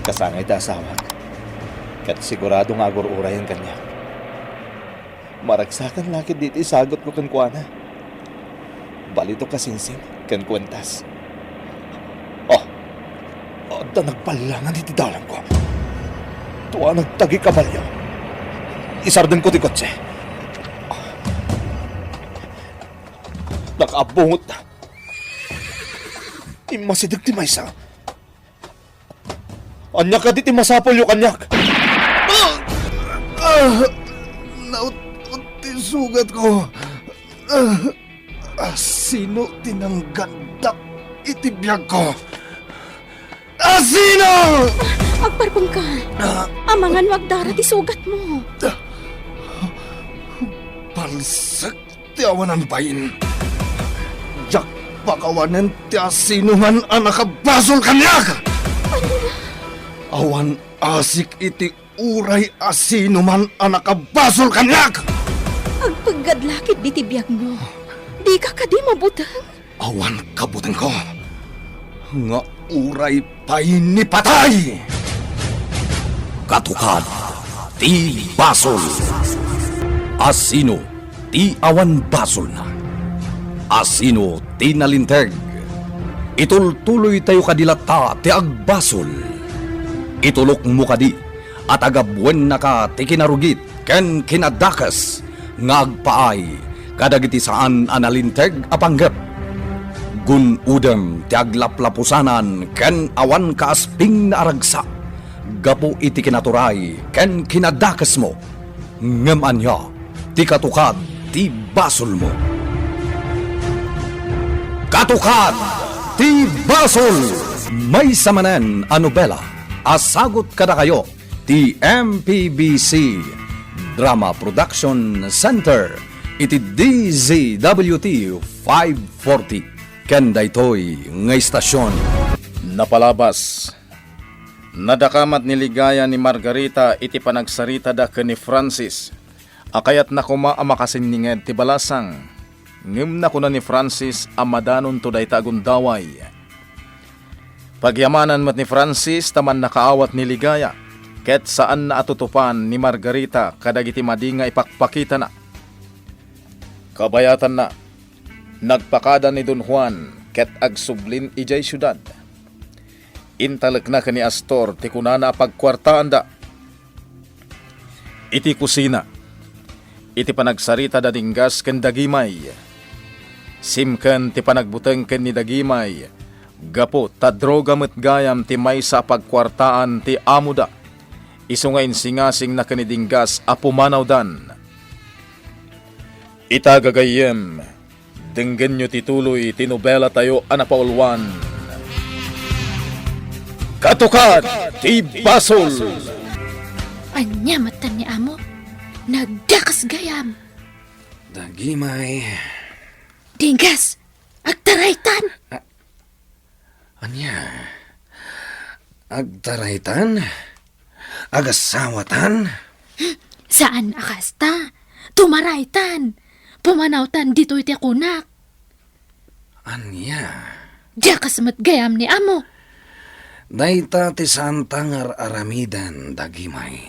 Kasangay ta asawag. Kat sigurado nga agor-urayan kanya. Maragsakan lakit dito isagot ko kan kuana. Balito kasinsing kan kwentas. Oh, da nagpalangan diti dalang ko. Tuwa nagtagi kabalyo. Isardan ko ti kotse. Nakabungot na. Imasidag ti maysa. Anyak ka diti masapol yung kanyak. Naut ti sugat ko. Sino tinanggandak itibiyag ko? Sino? Agparpong ka. Amangan wagdara ti sugat mo. Palsak ti awanan bayin. Jak pakawanan ti asinuman anak kabasol kanyak. Awan asik iti uray asinuman anak kabasol kanyak. Agpaggadlakit di tibiyag mo. Di ka kadi mabutang. Awan kabutang ko. Nga uray pa'y ni patay. Katukad ti basol. Asino ti awan basol na. Asino ti nalinteg. Itultuloy tayo kadilata ti agbasol. Itulok mo kadi at agabwen na ka ti kinarugit ken kinadakas nga agpaay kadagiti saan analinteg apanggap. Gun udem ti aglaplapusanan ken awan kaasping na aragsa. Gapo iti kinaturay ken kinadakas mo. Ngem anya ti katukad ti basol mo. Katukad ti basol. May samanen a nobela. Asagot kada kayo ti MPBC Drama Production Center iti DZWT 540 ken daytoy nga istasyon. Napalabas. Nadakamat ni ligaya ni Margarita iti panagsarita da ken ni Francis. Akayat na kuma amakasininged ti balasang. Ngem na kuna ni Francis amadanon to dayta agundaway. Pagyamanan mat ni Francis taman nakaawat ni ligaya. Ket saan na atutupan ni Margarita kadagiti madinga ipakpakita na. Kabayatan na. Nagpakada ni Don Juan ket agsublin ijay syudad. Intalek na kani Astor ti kunana pagkwartaan da. Iti kusina. Iti panagsarita da dinggas ken dagimay. Simken ti panagbuteng ken ni dagimay. Gapo ta droga met gayam ti maysa pagkwartaan ti amuda. Isu nga insingasing na kani dinggas apumanaw dan. Itagagayem. Denggen nyo tituloy tinobela tayo anapaulwan. Katukad ti basol. Anya matan ni amo. Nagdakas gayam. Dagimay. Dinggas. Agtaraytan. Anya? Agtaraytan? Agasawatan? Saan akasta? Tumaraytan. Pumanawtan dito iti kunak. Anya? Diyakas mat gayam ni amo. Dayta ti santang aramidan dagimay.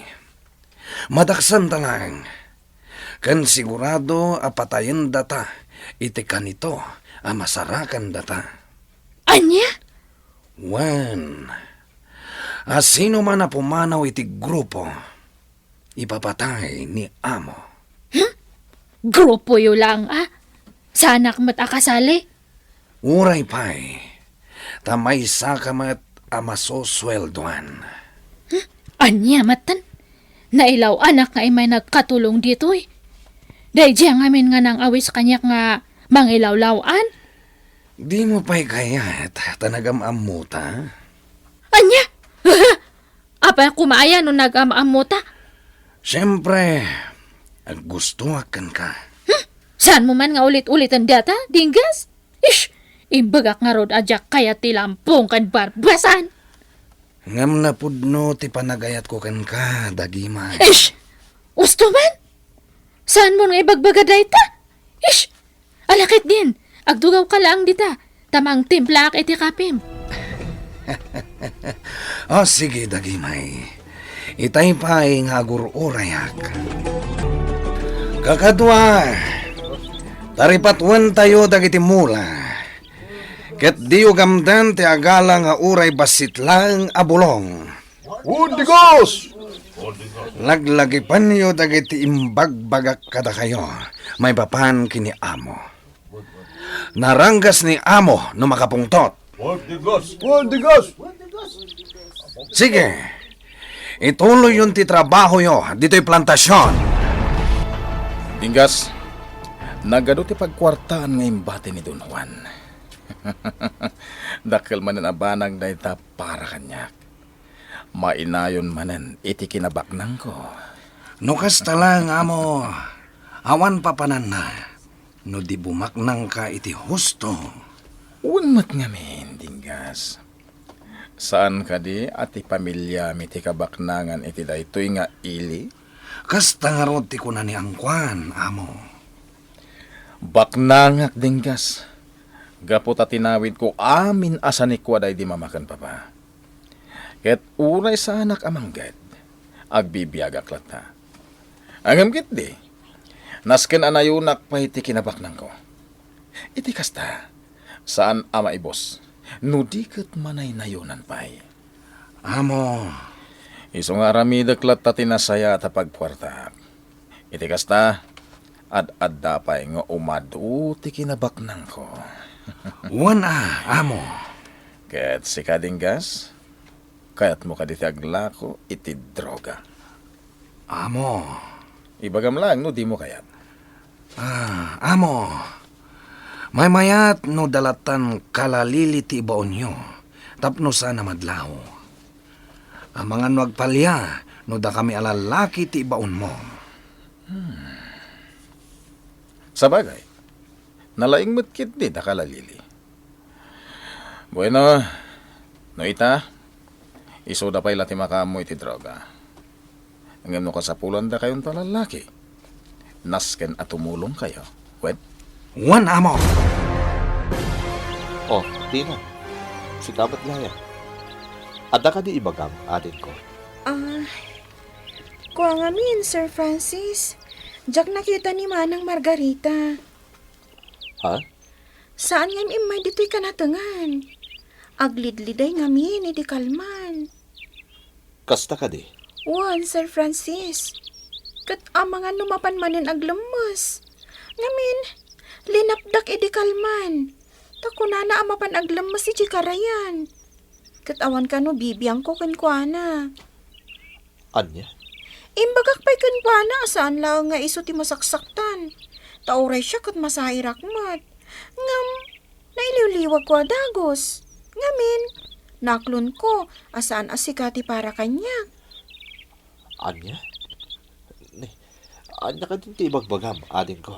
Madaksan talang. Kan sigurado apatayin data iti kanito amasarakan data. Anya? Wan. Asino man na pumanaw iti grupo, ipapatay ni amo. Grupo yu lang Sanak mat akasali. Uray pa'y, tamay sakamat amasosweldoan. Anya matan? Nailaw anak nga imay nagkatulong dito Dahil diyang amin nga nang awis kanyak nga mangilawlawan. Di mo pa'y kayat, tanagam-amuta. Anya? Apa kumaya no nag-amamuta? Siyempre, gustuakan ka. Saan mo man nga ulit-ulitan data, dinggas? Ish, ibagak nga rod adyak kaya tilampong kan barbasan. Ngam na pudno ti panagayat ko kan ka, dagimay. Ish, usto man? Saan mo nga ibagbaga dayta? Ish, alakit din, agdugaw ka lang dita, tamang timplak iti kapim. O sige, Dagimay. Itay pa ay nga gururayak. Kakadwa, taripatwan tayo dagiti mula. Ket diyo gamdan ti agala nga uray basit lang abulong. Undigos! Laglagipan niyo dagiti imbagbagak kada kayo. May papan kini amo. Naranggas ni amo no makapungtot. Undigos! Sige, ituloy yung titrabaho yo dito'y plantasyon. Dinggas, nagado ti pagkwartaan nga imbate ni Don Juan. Dakil manan abanag na ita para kanyak. Mainayon manan iti kinabaknang ko. Nukas talang amo, awan papanan na. No di bumaknang ka iti husto. Unmat ngamin, Dinggas. Saan ka di ati pamilya mi ti kabaknangan iti daytoy nga ili? Kasta nga rod ti kuna ni angkwan, amo. Baknangak, Dinggas. Gapot at tinawid ko amin asa ni Kwaday di mamakan pa ba. Ket uray sa anak amanggad, agbibiyagak lata. Angam kit di, nasken anayunak pa iti kinabaknang ko. Iti kasta, saan ama ibos, nudiket manay nayunan pa'y. Amo, Iso nga ramidak lata tinasaya ta pagpuarta. Iti kasta, ad-adda pa'y nga umadu ti kinabaknang ko. wana, amo. Ket si Kadinggas, kayat mo kaditi aglako iti droga. Amo, Ibagam lang, no, di mo kayat. amo. May mayat no dalatan kalalili ti ibaon nyo. Tapno sana madlaw. Ang mga nagpalya, no da kami alalaki ti ibaon mo. Sa bagay, nalaing matkit di nakalalili. Bueno, no ita, isoda pa'y lati makamo iti droga. Hanggang no kasapulan da kayong talalaki. Nasken at tumulong kayo. Wed, Wan, amo. Oh, Tina. Si Kabat Laya. Ada ka di ibagam, atin ko. Kuha nga min, Sir Francis. Jack nakita ni Manang Margarita. Ha? Saan nga imay dito'y kanatangan? Aglidliday nga min, iti kalman. Kasta ka di. Wan, Sir Francis. Kat mga lumapan manin aglemes. Ngamin, linapdak iti kalman. Takunana amapan aglemes iti karayan. Kat awan ka no bibiyang ko kenkwana. Anya? Imbagak pa'y kenkwana saan lang nga iso ti masaksaktan. Tauray siya kat masairakmat. Ngam, nailiwliwag ko adagos. Ngamin, naklon ko asaan asikati para kanya. Anya? Anya ka din ti ibagbagam, atin ko.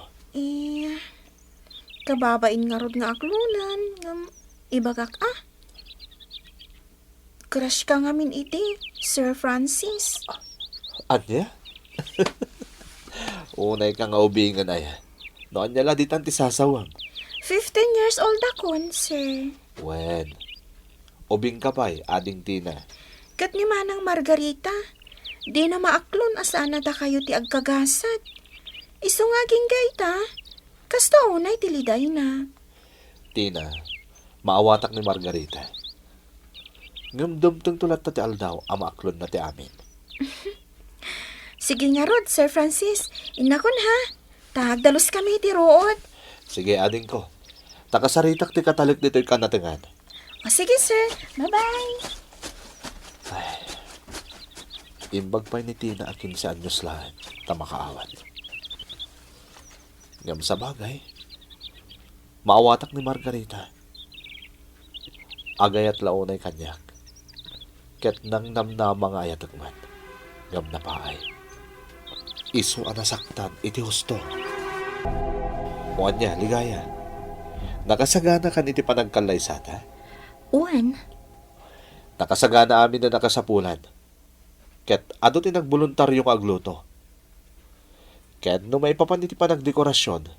Kababain nga rod nga aklunan. Ngam, ibagak Crush ka nga min iti, Sir Francis. Anya? Unay ka nga ubingan ay. Noon niya lang di tanti sasawang. 15 years old akon, sir. Wen. Ubing ka pa'y, ading Tina. Kat ni Manang Margarita, di na maaklon asaan na da kayo ti agkagasat. Iso nga gaita, kasta unay tiliday na. Tina, maawatak ni Margarita. Ngamdamtang tulat na ti aldaw, amaaklon na ti amin. Sige nga rod, Sir Francis. Inakon ha. Tagdalos kami ti rood. Sige, ading ko. Takasaritak ti katalik dito'y kanatingan. O sige, sir. Bye-bye. Imbag pa'y ni Tina akin sa anyos lahat, tamakaawan. Ngam sa bagay, maawatak ni Margarita. Agayat launay kanyak. Ket nang namnama nga ayatak man. Ngam na paay. Iso anasaktan iti husto. Muan niya, ligaya. Nakasagana kan iti panagkalaysata. Uwan. Nakasagana amin na nakasapulan. Ket ado ti nagboluntaryo nga agluto. Ket no may papan iti panagdekorasyon.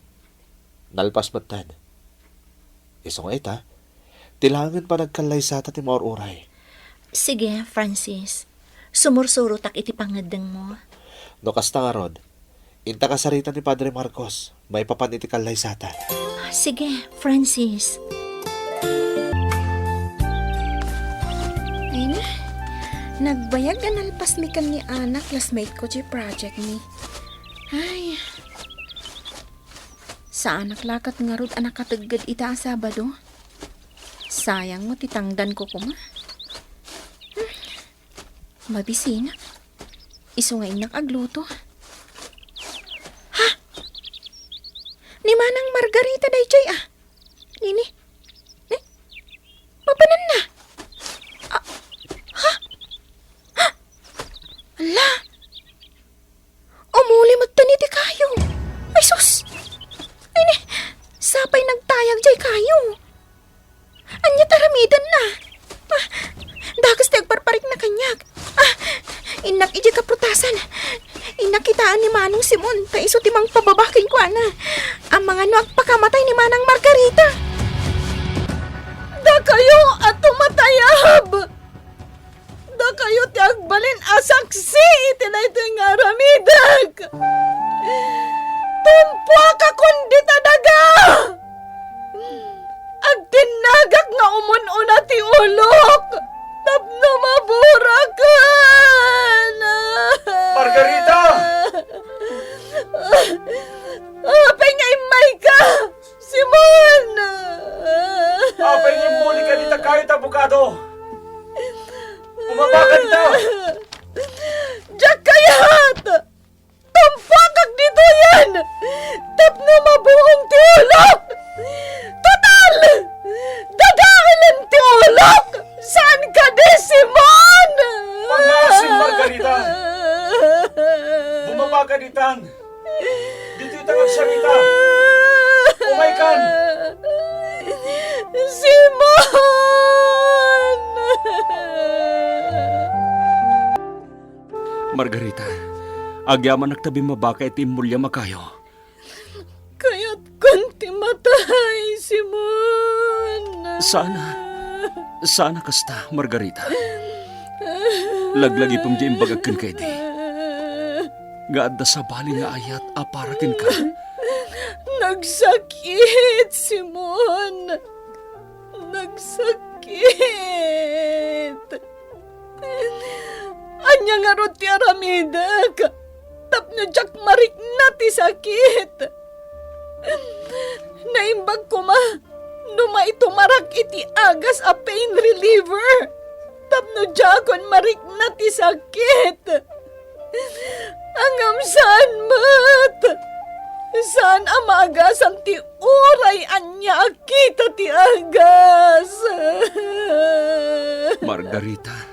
Nalpas matan. Iso nga ita, tilangan pa nagkalaysata ti maururay. Sige, Francis. Sumursurutak iti pangadeng mo. No kasta nga rod, inta kasarita ni Padre Marcos, may papan iti kalay satan. Sige, Francis. Ay na, nagbayag analpas mi kan ni anak classmate ko di project ni. Ay, sa anak lakat nga rod anak katagad ita Sabado. Sayang mo titangdan ko kuma. Mabisina. Iso nga inak agluto. Ha? Ni Manang Margarita day chay ah. Nini? Mapanan na. Ala! Umuli magtaniti kayo. Ay sus! Ay ni, sapay nagtayag jay kayo. Anya taramidan na. Dagas tagparparik na kanyag. Inak iji kaprutasan. Inakitaan ni Manong Simon. Kaiso timang pababakin ko ana. Ang mga nagpakamatay ni Manang Margarita. Da kayo at tumatayab. Da kayo ti agbalin asaksi iti na ito nga ramidag. Tumpo ka kundi tadaga. Agtinagak nga umun-una ti ulok. Tapno maburakan. Margarita! Apay nga imay ka, Simon. Apay ni muli ka dita kahit abogado. Bumaba ka dito. Diyak kayat! Tampakag dito yan! Tapno mabuong ti ulok! Total! Dadakilan ti ulok! Saan ka di, Simon? Pangasin, Margarita! Bumaba ka ditan. Dito yung tagagsarita. Umaykan! Simon! Margarita, agyaman nagtabi mabaka iti mulya makayo. Kaya't kunti matay, Simon. Sana kasta, Margarita. Laglagi pang di imbagagkan kay di. Gaadda sa bali nga ayat aparakin ka. Nagsakit, Simon. Nagsakit. Anya nga ro ti aramidak. Tapno jak marik na ti sakit. Naimbag ko ma. Numa itumarak iti agas a pain reliever. Tapno jakon marik na ti sakit. Angam saan mat. Saan amagasam ti uray anya akita ti agas. Margarita.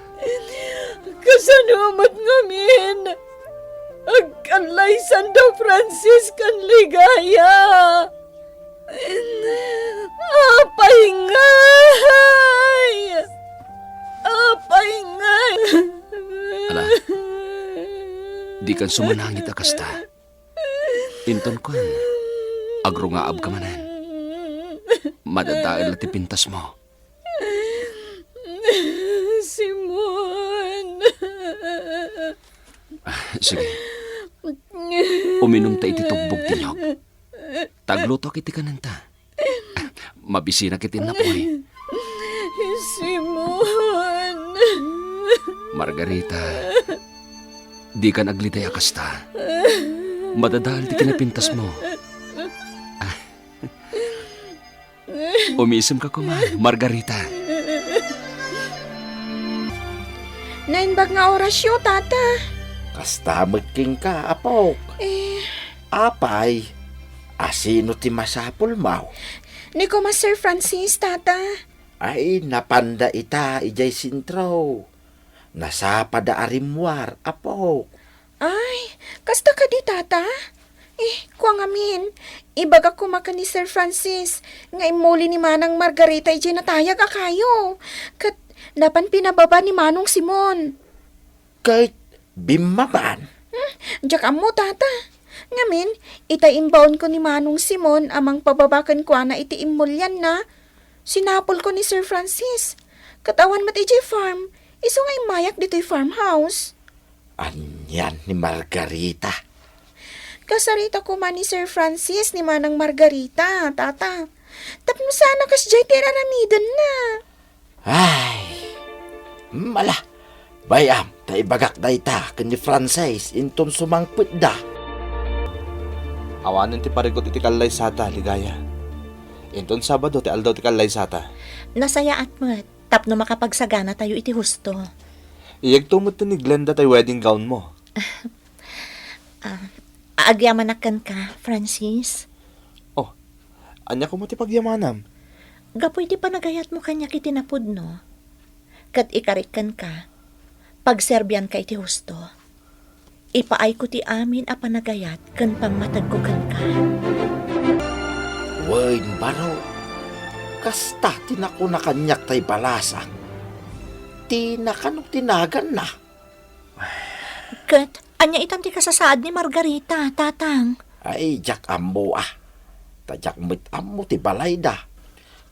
Kasanumat ngamin. Agkanlaysan daw Francis kan ligaya. Apay ngay! Apay ngay! Ala, di kan sumanangit akasta. Inton kon, agro nga ab ka manan. Madadail ti pintas mo. Simon. Sige, uminom ta iti tugbog tinyog. Tagluto kiti kananta. Mabisina kiti napoy. Simon. Margarita, di ka naglitay akasta. Madadahal di kinapintas mo. Umiisim ka kuman, Margarita. Nainbag nga orasyo, tata. Kasta magking ka, apok. Apay, asino ti masapul mau? Ni ko Sir Francis, tata. Ay, napanda ita, ijay sintro. Nasapada arimwar, apok. Ay, kasta ka di, tata? Kuang amin. Ibaga kumaka ni Sir Francis. Nga imuli ni Manang Margarita ijay natayag akayo. Kat napan pinababa ni Manong Simon. Kahit bimaban. Diyak amo, tata. Ngamin, ita-imbaon ko ni Manong Simon amang pababakan ko na iti-imulyan na. Sinapol ko ni Sir Francis. Katawan mat ijay farm. Iso nga mayak dito'y farmhouse. Anyan ni Margarita. Kasarita ko man ni Sir Francis ni Manang Margarita, tata. Tapno sana kas jay tiraramidon na. Ay, mala. Bayam, taibagak da ita ken ni Francis inton sumangpit da. Awanan ti parigot iti kalay sata, Ligaya. Inton Sabado ti aldaw ti kalay sata. Nasaya at mat, tapno makapagsagana tayo iti husto. Iyag tumot ni Glenda tay wedding gown mo. Aagyamanakan ka, Francis. Oh, anya ko mo ti pagyamanam. Gapoy di pa nagayat mo kanya kitinapod, no? Kat ikarikan ka, pagserbyan ka iti husto. Ipaay ko ti amin a panagayat kan pangmatag ko kan ka. Wain baro. Kasta tinako na kanyak tay balasang. Tinakanok tinagan na. Kat, anya itam ti kasasaad ni Margarita, tatang. Ay, jak ambo ah. Tajak mit ammo ti balay da.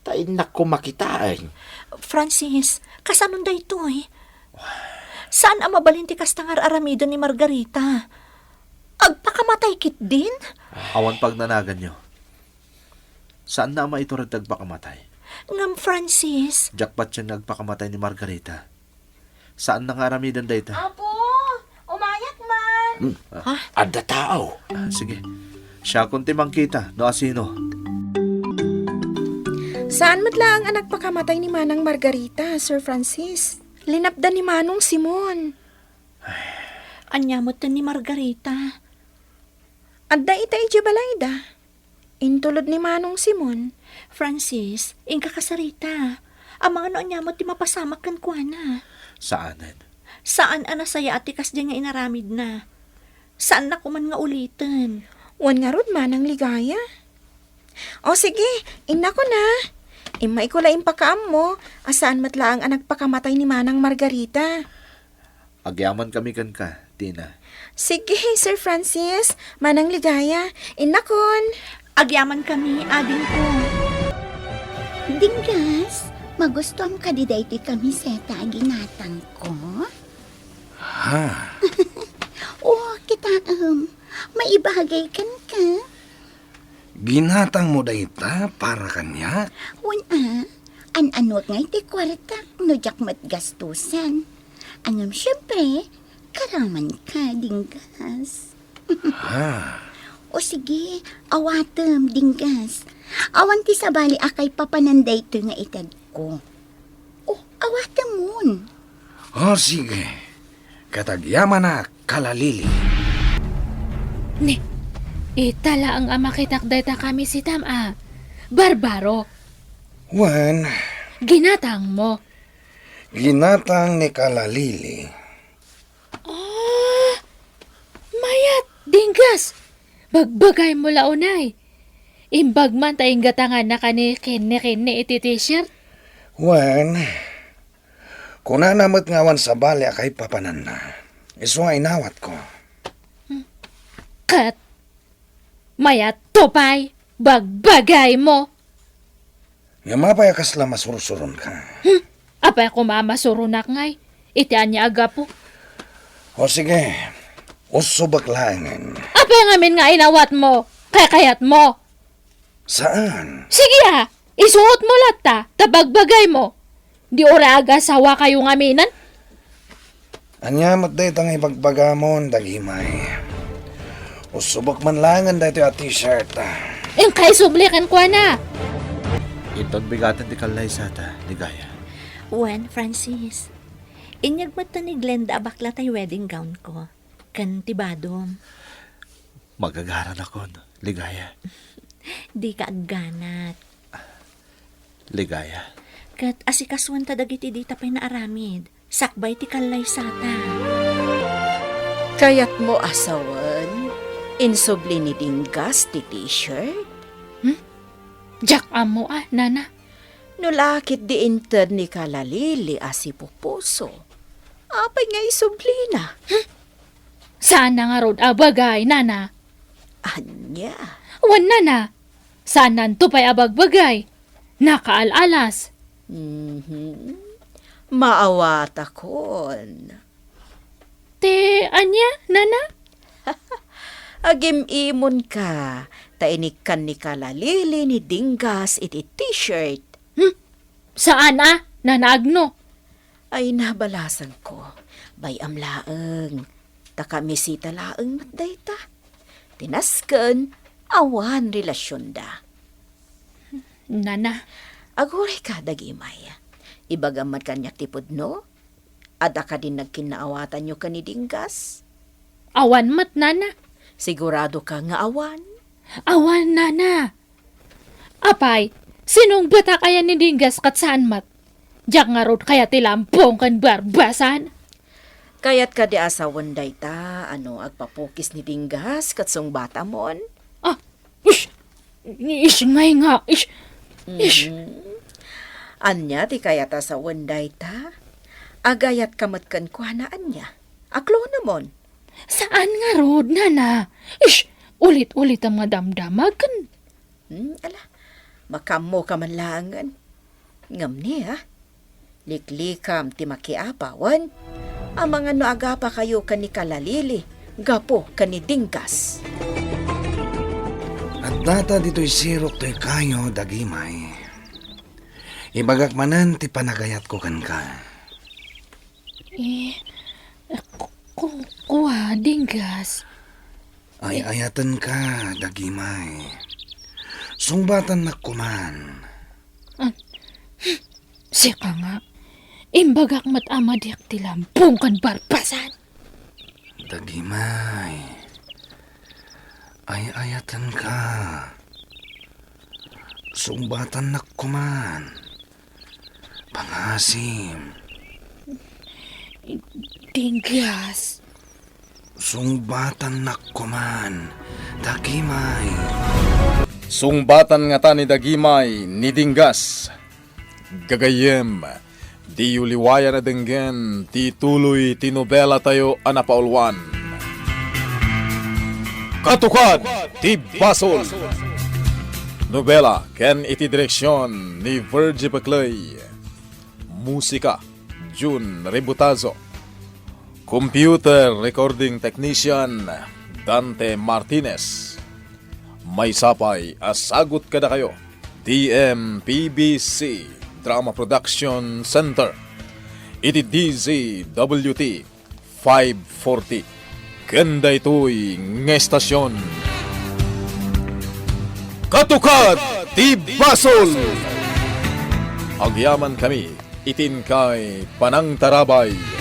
Tainak ko makitaan. Francis, kasanon da ito eh? Saan ang mabalin ti kastangar aramido ni Margarita? Agpakamatay kit din? Awan pagnanagan nyo. Saan na ama ito nagpakamatay? Ngam Francis. Jackpot siya nagpakamatay ni Margarita. Saan na nga aramidan da ita? Apo, umayat man. Ada tao. Sige, siya kunti mangkita, no asino. Saan matla ang anak pakamatay ni Manang Margarita, Sir Francis? Linapda ni Manong Simon. Anyamot ni Margarita. Adda ita ijabalayda. Intulod ni Manong Simon. Francis, ingka kasarita. Ang mga no anyamot ti mapasamak kan kuana. Saanan? Saan anasaya ati kas nga inaramid na? Saan na kuman nga ulitin? Wan nga rod Manang Ligaya. O sige, ina ko na. Imay ko laing pakaam mo, asaan matla ang anak pakamatay ni Manang Margarita. Agyaman kami kan ka, Tina. Sige, Sir Francis, Manang Ligaya, inakon. Agyaman kami, ading ko. Dinggas, magustuhan ka di dayti kami seta ginatang ko? Ha? Oh, kita maibagay kan ka? Ginatang mo dayta para kanya? Una, an-ano nga iti kwarta no jak matgastusan. Angam syempre, karaman ka, Dinggas. Ha? O sige, awatem, Dinggas. Awan ti sabali akay papananday to nga itad ko. Oh, awatem mon. O sige, katagyaman na kalalili. Itala ang ama kitakday ta kami si Tama. Barbaro, Wan, ginatang mo. ginatang ni kalalili. Mayat, Dinggas. Bagbagay mo launay. Imbag man tayong gatangan na kani kini iti t-shirt. Wan, kuna namot ngawan sa bali akay papanan na. Iso nga inawat ko. Kat, mayat topay. Bagbagay mo. Yamapay kasla masurusuron ka. Apay ko mamasurunak ngay. Itian niya aga po. O sige, uso baklaangin. Apay ngamin nga inawat mo. Kayat mo. Saan? Sige ha, isuot mo lata. Tabagbagay mo. Di ora aga sawa kayo ngaminan. Anyamot day tang ipagbagamon, dagimay. Usubok man langan day ito yung t-shirt. Yung kay sublikan ko na. Inton bigatan ti kalay sata, Ligaya. Wen, Francis. Inyagmat na ni Glenda abakla tay wedding gown ko. Kan tibadom. Magagaran ako, Ligaya. Di ka agganat. Ligaya. Kat asikaswan ta dagiti di tapay na aramid. Sakbay ti kalay sata. Kayat mo asawan, insubli ni Dinggas ti t-shirt. Jack amo nana. Nulakit di inter ni kalalili asi pupuso. Apay nga isubli na. Saan na nga rod abagay, nana? Anya, Wan nana. Saan nanto pa'y abagbagay? Nakaalalas. Maawat akon. Te, anya, nana? Agim imon ka, tainikan ni kalalili ni Dinggas iti t-shirt. Saan Nanaagno? Ay nabalasan ko, bayam laeng, takamisita laeng matday ta. Tinasken, awan relasyon da. Nana, Aguray ka, Dagimay. Ibagamat kanyak tipod no? Ada ka din nagkinaawatan nyo ka ni Dinggas? awan mat, nana. Sigurado ka nga awan? Awan, nana. Apay, sinong bata kaya ni Dinggas kat saan mat? Diyak nga rod kaya tilampong kan barbasan. Kaya't ka di asawan day ta, ano agpapukis ni Dinggas kat song bata mon? Ish, ngay nga, ish. Anya ti kayat asawan day ta? Agayat kamatkan ko hanaan niya. Aklo namon. Saan nga rod, nana? Ish, ulit-ulit ang mga damdamagan. Ala, makamo ka man langan. Ngam niya, liklikam ti makiapawan. Ang mga noagapa kayo ka ni kalalili, gapo ka ni Dinggas. At data dito'y sirok to'y kayo, Dagimay. Ibagak manan ti panagayat ko kan ka. Kuha, Dinggas. Ay ayatan ka, Dagimay. Sungbatan na kuman. Sika nga, imbagak mat amadiak tilampong kan barbasan. Dagimay. Ay ayatan ka. Sungbatan na kuman. Pangasim. Dinggas. Sungbatan na kuman. Dagimay. Sungbatan nga ta ni Dagimay ni Dinggas. Gagayem, di uliwaya na denggen, ti tuloy ti nobela tayo anapaulwan. Katukad, ti Basol. Nobela, ken iti direksyon ni Virgie Baclay. Musika, June Rebutazo. Computer recording technician, Dante Martinez. May sapay, asagot kada kayo. DMPBC Drama Production Center. Iti DZWT 540. Ganda ito'y ngestasyon. Katukad ti Basol! Agyaman kami, itin kay Panang Tarabay.